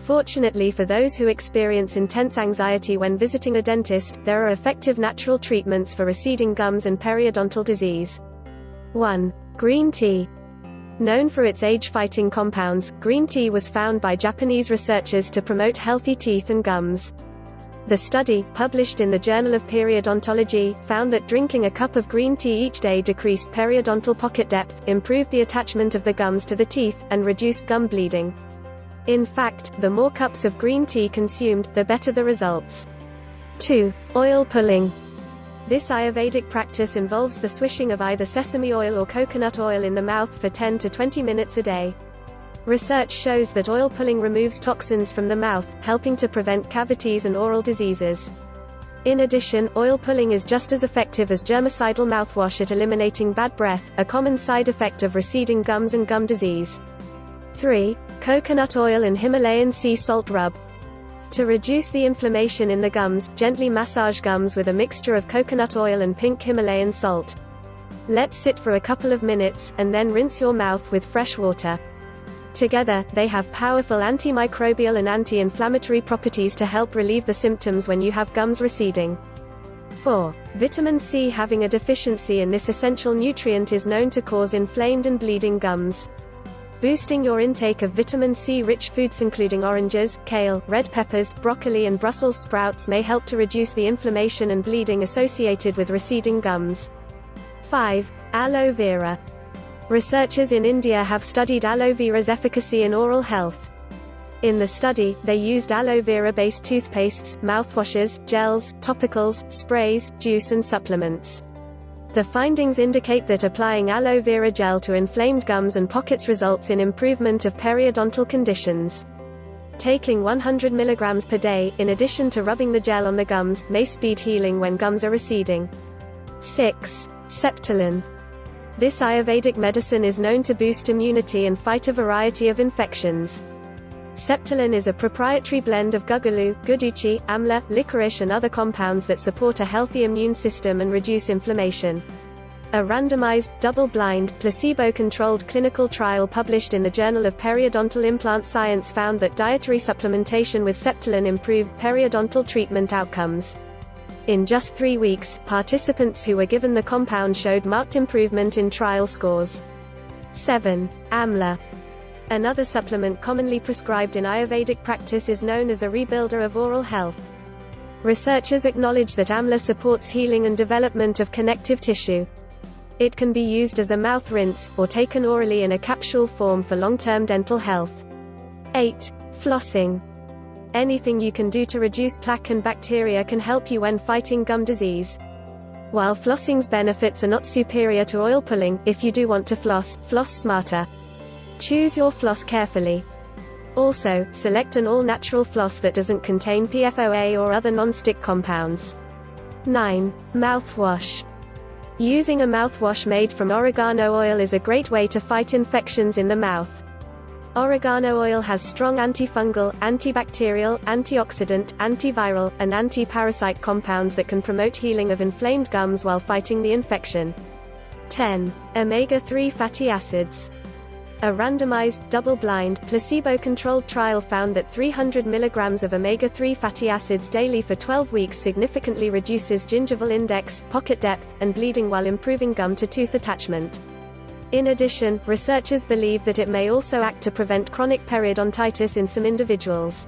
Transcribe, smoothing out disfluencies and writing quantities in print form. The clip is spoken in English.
Fortunately for those who experience intense anxiety when visiting a dentist, there are effective natural treatments for receding gums and periodontal disease. 1. Green tea. Known for its age-fighting compounds, green tea was found by Japanese researchers to promote healthy teeth and gums. The study, published in the Journal of Periodontology, found that drinking a cup of green tea each day decreased periodontal pocket depth, improved the attachment of the gums to the teeth, and reduced gum bleeding. In fact, the more cups of green tea consumed, the better the results. 2. Oil pulling. This Ayurvedic practice involves the swishing of either sesame oil or coconut oil in the mouth for 10 to 20 minutes a day. Research shows that oil pulling removes toxins from the mouth, helping to prevent cavities and oral diseases. In addition, oil pulling is just as effective as germicidal mouthwash at eliminating bad breath, a common side effect of receding gums and gum disease. 3. Coconut oil and Himalayan sea salt rub. To reduce the inflammation in the gums, gently massage gums with a mixture of coconut oil and pink Himalayan salt. Let sit for a couple of minutes, and then rinse your mouth with fresh water. Together, they have powerful antimicrobial and anti-inflammatory properties to help relieve the symptoms when you have gums receding. 4. Vitamin C. Having a deficiency in this essential nutrient is known to cause inflamed and bleeding gums. Boosting your intake of vitamin C-rich foods including oranges, kale, red peppers, broccoli and Brussels sprouts may help to reduce the inflammation and bleeding associated with receding gums. 5. Aloe vera. Researchers in India have studied aloe vera's efficacy in oral health. In the study, they used aloe vera-based toothpastes, mouthwashes, gels, topicals, sprays, juice and supplements. The findings indicate that applying aloe vera gel to inflamed gums and pockets results in improvement of periodontal conditions. Taking 100 mg per day, in addition to rubbing the gel on the gums, may speed healing when gums are receding. 6. Septilin. This Ayurvedic medicine is known to boost immunity and fight a variety of infections. Septilin is a proprietary blend of guggulu, guduchi, amla, licorice and other compounds that support a healthy immune system and reduce inflammation. A randomized, double-blind, placebo-controlled clinical trial published in the Journal of Periodontal Implant Science found that dietary supplementation with Septilin improves periodontal treatment outcomes. In just 3 weeks, participants who were given the compound showed marked improvement in trial scores. 7. Amla. Another supplement commonly prescribed in Ayurvedic practice is known as a rebuilder of oral health. Researchers acknowledge that amla supports healing and development of connective tissue. It can be used as a mouth rinse, or taken orally in a capsule form for long-term dental health. 8. Flossing. Anything you can do to reduce plaque and bacteria can help you when fighting gum disease. While flossing's benefits are not superior to oil pulling, if you do want to floss, floss smarter. Choose your floss carefully. Also, select an all-natural floss that doesn't contain PFOA or other non-stick compounds. 9. Mouthwash. Using a mouthwash made from oregano oil is a great way to fight infections in the mouth. Oregano oil has strong antifungal, antibacterial, antioxidant, antiviral, and anti-parasite compounds that can promote healing of inflamed gums while fighting the infection. 10. Omega-3 fatty acids. A randomized, double-blind, placebo-controlled trial found that 300 mg of omega-3 fatty acids daily for 12 weeks significantly reduces gingival index, pocket depth, and bleeding while improving gum-to-tooth attachment. In addition, researchers believe that it may also act to prevent chronic periodontitis in some individuals.